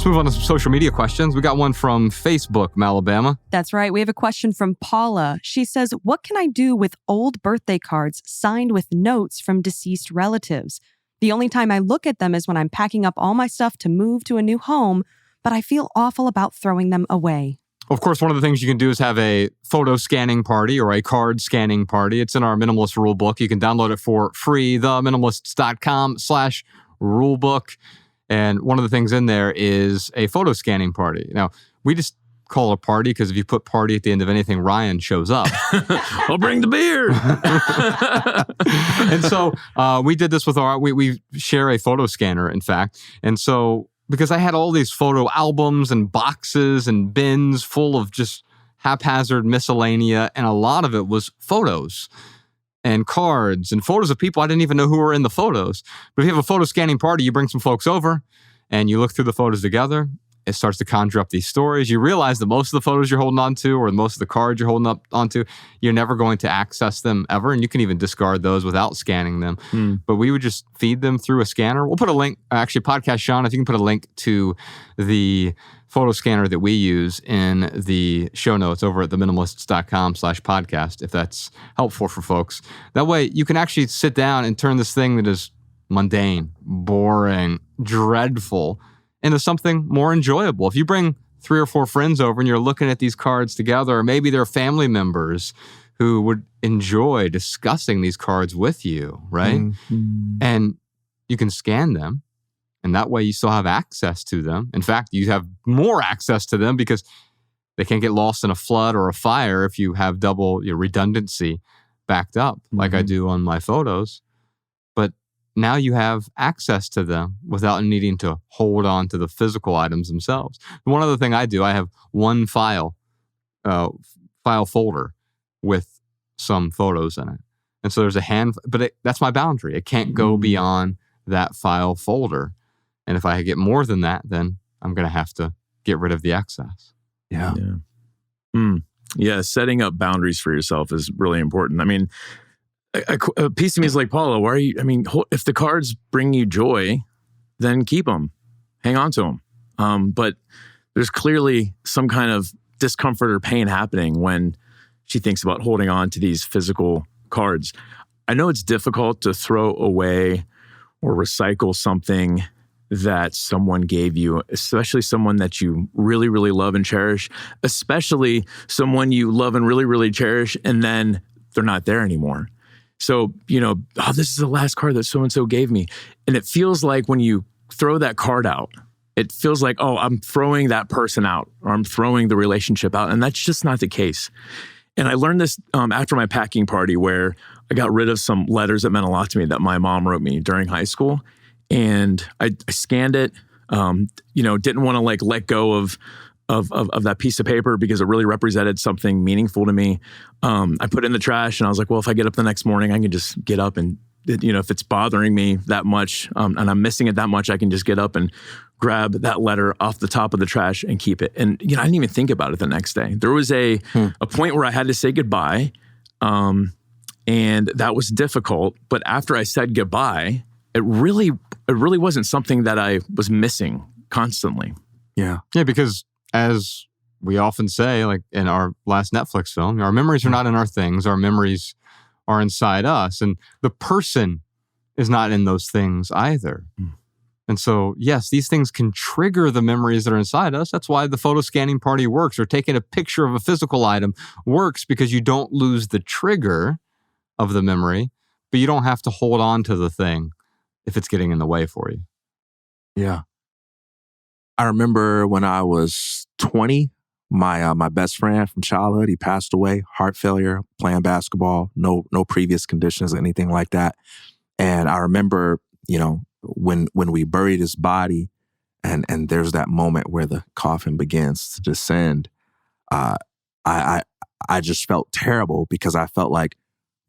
Let's move on to some social media questions. We got one from Facebook, Alabama. That's right. We have a question from Paula. She says, what can I do with old birthday cards signed with notes from deceased relatives? The only time I look at them is when I'm packing up all my stuff to move to a new home, but I feel awful about throwing them away. Of course, one of the things you can do is have a photo scanning party or a card scanning party. It's in our Minimalist rulebook. You can download it for free, theminimalists.com/rulebook. And one of the things in there is a photo scanning party. Now, we just call it a party because if you put party at the end of anything, Ryan shows up. I'll bring the beer. And so we did this with we share a photo scanner, in fact. And so because I had all these photo albums and boxes and bins full of just haphazard miscellanea, and a lot of it was photos and cards and photos of people I didn't even know who were in the photos. But if you have a photo scanning party, you bring some folks over and you look through the photos together. It starts to conjure up these stories. You realize that most of the photos you're holding on to or most of the cards you're holding onto, you're never going to access them ever. And you can even discard those without scanning them. But we would just feed them through a scanner. We'll put a link, actually, Podcast Sean, if you can put a link to the photo scanner that we use in the show notes over at theminimalists.com/podcast, if that's helpful for folks. That way you can actually sit down and turn this thing that is mundane, boring, dreadful into something more enjoyable. If you bring 3 or 4 friends over and you're looking at these cards together, or maybe they're family members who would enjoy discussing these cards with you, right? Mm-hmm. And you can scan them, and that way you still have access to them. In fact, you have more access to them because they can't get lost in a flood or a fire if you have double your redundancy backed up, like I do on my photos. But now you have access to them without needing to hold on to the physical items themselves. One other thing I do, I have one file folder with some photos in it. And so there's that's my boundary. It can't go beyond that file folder. And if I get more than that, then I'm going to have to get rid of the excess. Yeah. Yeah, setting up boundaries for yourself is really important. I mean, a piece of me is like, Paula, why are you, if the cards bring you joy, then keep them, hang on to them. But there's clearly some kind of discomfort or pain happening when she thinks about holding on to these physical cards. I know it's difficult to throw away or recycle something that someone gave you, especially someone that you really, really love and cherish, especially someone you love and really, really cherish, and then they're not there anymore. So, this is the last card that so-and-so gave me. And it feels like when you throw that card out, it feels like, oh, I'm throwing that person out or I'm throwing the relationship out. And that's just not the case. And I learned this after my packing party where I got rid of some letters that meant a lot to me that my mom wrote me during high school. And I scanned it, didn't want to let go of that piece of paper because it really represented something meaningful to me. I put it in the trash and I was like, well, if I get up the next morning, I can just get up and, if it's bothering me that much and I'm missing it that much, I can just get up and grab that letter off the top of the trash and keep it. And, I didn't even think about it the next day. There was a point where I had to say goodbye. And that was difficult. But after I said goodbye, it really wasn't something that I was missing constantly. Yeah. Yeah, because as we often say, like in our last Netflix film, our memories are not in our things. Our memories are inside us. And the person is not in those things either. And so, yes, these things can trigger the memories that are inside us. That's why the photo scanning party works, or taking a picture of a physical item works, because you don't lose the trigger of the memory, but you don't have to hold on to the thing if it's getting in the way for you. Yeah. I remember when I was 20, my best friend from childhood, he passed away, heart failure, playing basketball, no previous conditions, anything like that. And I remember, when we buried his body and there's that moment where the coffin begins to descend, I just felt terrible because I felt like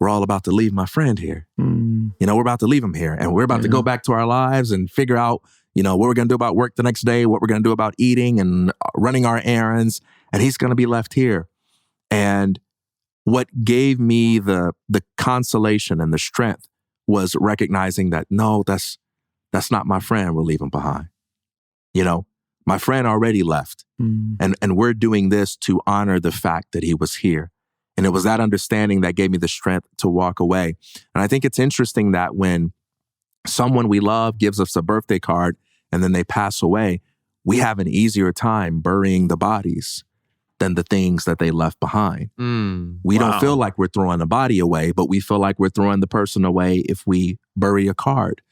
we're all about to leave my friend here. We're about to leave him here and we're about to go back to our lives and figure out, what we're going to do about work the next day, what we're going to do about eating and running our errands. And he's going to be left here. And what gave me the consolation and the strength was recognizing that, no, that's not my friend we're leaving behind, My friend already left. And we're doing this to honor the fact that he was here. And it was that understanding that gave me the strength to walk away. And I think it's interesting that when someone we love gives us a birthday card and then they pass away, we have an easier time burying the bodies than the things that they left behind. We don't feel like we're throwing the body away, but we feel like we're throwing the person away if we bury a card.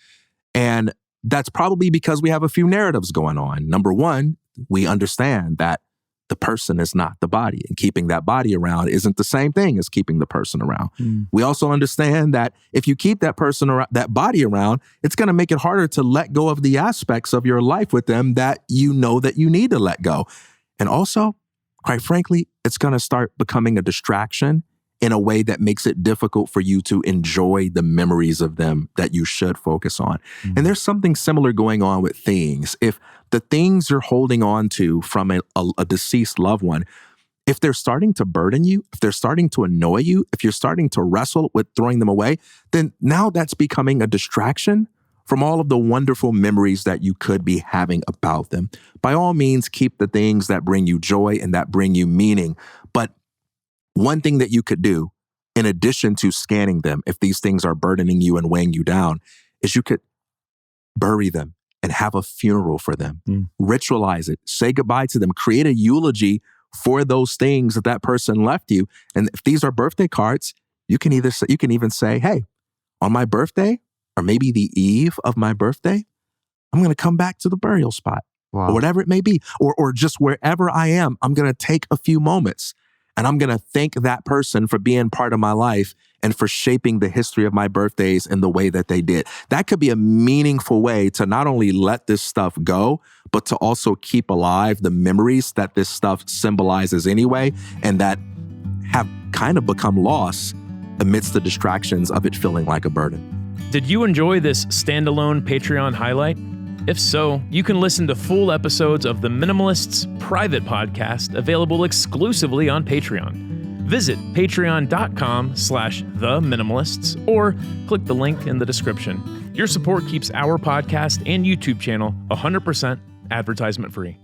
And that's probably because we have a few narratives going on. Number one, we understand that the person is not the body, and keeping that body around isn't the same thing as keeping the person around. We also understand that if you keep that person around, that body around, it's going to make it harder to let go of the aspects of your life with them that you know that you need to let go. And also, quite frankly, it's going to start becoming a distraction in a way that makes it difficult for you to enjoy the memories of them that you should focus on. And there's something similar going on with things. If the things you're holding on to from a deceased loved one, if they're starting to burden you, if they're starting to annoy you, if you're starting to wrestle with throwing them away, then now that's becoming a distraction from all of the wonderful memories that you could be having about them. By all means, keep the things that bring you joy and that bring you meaning. But one thing that you could do, in addition to scanning them, if these things are burdening you and weighing you down, is you could bury them and have a funeral for them. Ritualize it. Say goodbye to them. Create a eulogy for those things that person left you. And if these are birthday cards, you can even say, hey, on my birthday, or maybe the eve of my birthday, I'm going to come back to the burial spot. Or whatever it may be, or just wherever I am, I'm going to take a few moments and I'm going to thank that person for being part of my life and for shaping the history of my birthdays in the way that they did. That could be a meaningful way to not only let this stuff go, but to also keep alive the memories that this stuff symbolizes anyway, and that have kind of become lost amidst the distractions of it feeling like a burden. Did you enjoy this standalone Patreon highlight? If so, you can listen to full episodes of the Minimalists private podcast available exclusively on Patreon. Visit patreon.com/theminimalists or click the link in the description. Your support keeps our podcast and YouTube channel 100% advertisement free.